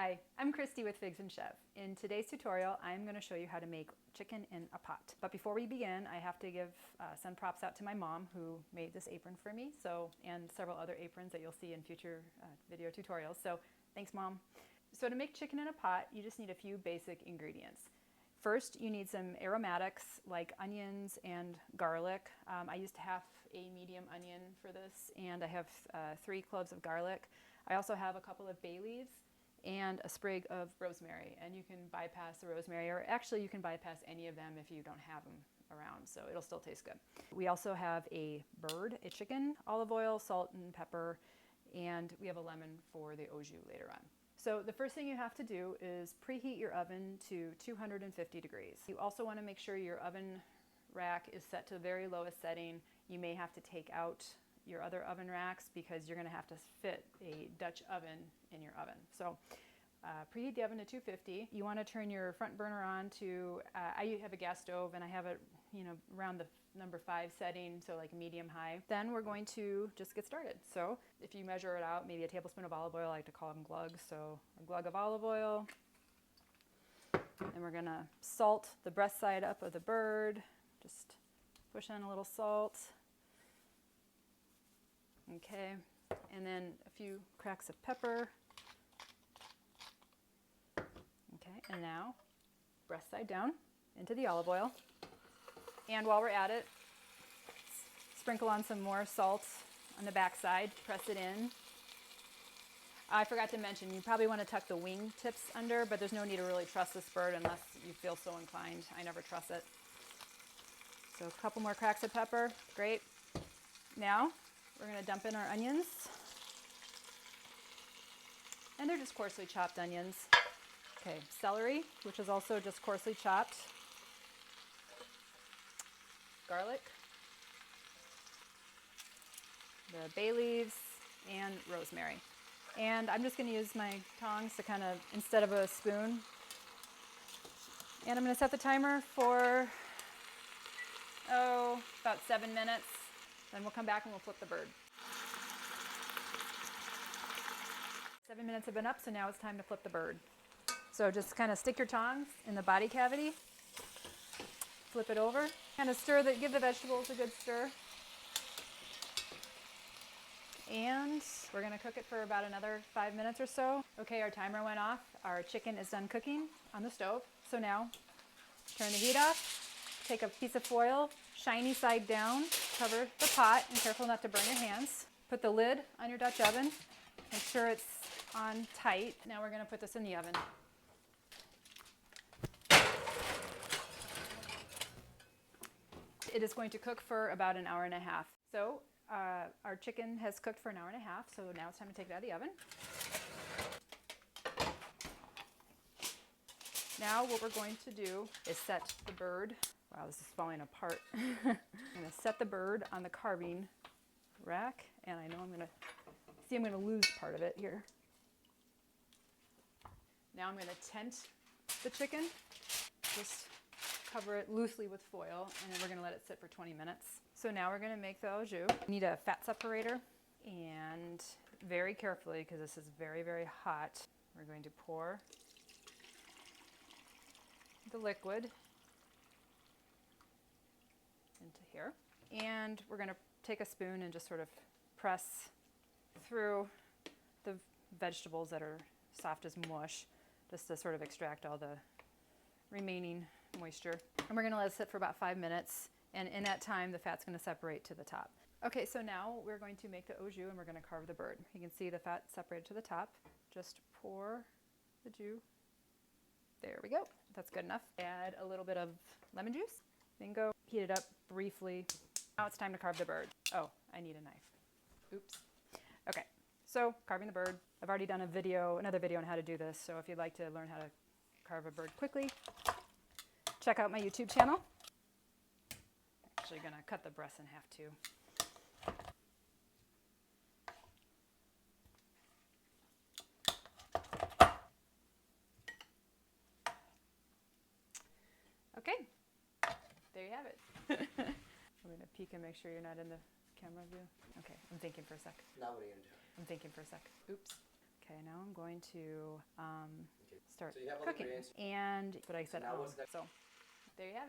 Hi, I'm Christy with Figs and Chef. In today's tutorial, I'm going to show you how to make chicken in a pot. But before we begin, I have to send props out to my mom who made this apron for me, and several other aprons that you'll see in future video tutorials. So thanks, Mom. So to make chicken in a pot, you just need a few basic ingredients. First, you need some aromatics like onions and garlic. I used half a medium onion for this, and I have 3 cloves of garlic. I also have a couple of bay leaves and a sprig of rosemary, and you can bypass the rosemary, or actually you can bypass any of them if you don't have them around, so it'll still taste good. We also have a chicken, olive oil, salt and pepper, and we have a lemon for the au jus later on. So the first thing you have to do is preheat your oven to 250 degrees. You also want to make sure your oven rack is set to the very lowest setting. You may have to take out your other oven racks because you're going to have to fit a Dutch oven in your oven. So preheat the oven to 250. You want to turn your front burner on to, I have a gas stove and I have it around the number 5 setting, so like medium high. Then we're going to just get started. So if you measure it out, maybe a tablespoon of olive oil, I like to call them glugs, so a glug of olive oil. And we're gonna salt the breast side up of the bird. Just push in a little salt. Okay, and then a few cracks of pepper. Okay, and now breast side down into the olive oil. And while we're at it, sprinkle on some more salt on the back side, press it in. I forgot to mention, you probably want to tuck the wing tips under, but there's no need to really truss this bird unless you feel so inclined. I never truss it. So a couple more cracks of pepper, great. Now we're going to dump in our onions. And they're just coarsely chopped onions. Okay, celery, which is also just coarsely chopped. Garlic, the bay leaves, and rosemary. And I'm just going to use my tongs to kind of, instead of a spoon. And I'm going to set the timer for, about 7 minutes. Then we'll come back and we'll flip the bird. 7 minutes have been up, so now it's time to flip the bird. So just kind of stick your tongs in the body cavity, flip it over, kind of stir give the vegetables a good stir. And we're gonna cook it for about another 5 minutes or so. Okay, our timer went off. Our chicken is done cooking on the stove. So now, turn the heat off, take a piece of foil, shiny side down, cover the pot, and careful not to burn your hands. Put the lid on your Dutch oven, make sure it's on tight. Now we're gonna put this in the oven. It is going to cook for about an hour and a half. So our chicken has cooked for an hour and a half, so now it's time to take it out of the oven. Now what we're going to do is set the bird. Wow, this is falling apart. I'm gonna set the bird on the carving rack, and I know I'm gonna lose part of it here. Now I'm gonna tent the chicken. Just cover it loosely with foil, and then we're gonna let it sit for 20 minutes. So now we're gonna make the au jus. You need a fat separator, and very carefully, because this is very, very hot, we're going to pour the liquid into here. And we're gonna take a spoon and just sort of press through the vegetables that are soft as mush, just to sort of extract all the remaining moisture. And we're gonna let it sit for about 5 minutes, and in that time the fat's gonna separate to the top. Okay, so now we're going to make the au jus, and we're gonna carve the bird. You can see the fat separated to the top. Just pour the jus. There we go, that's good enough. Add a little bit of lemon juice, then go heat it up briefly. Now it's time to carve the bird. Oh, I need a knife. Oops. Okay, so carving the bird. I've already done another video on how to do this, so if you'd like to learn how to carve a bird quickly, check out my YouTube channel. Actually gonna cut the breast in half too. Okay, there you have it. I'm gonna peek and make sure you're not in the camera view. Okay, I'm thinking for a sec. Now what are you gonna do? I'm thinking for a sec. Oops. Okay, now I'm going to start So you have all the cooking. ingredients. And, but I said, now what's next? so there you have it.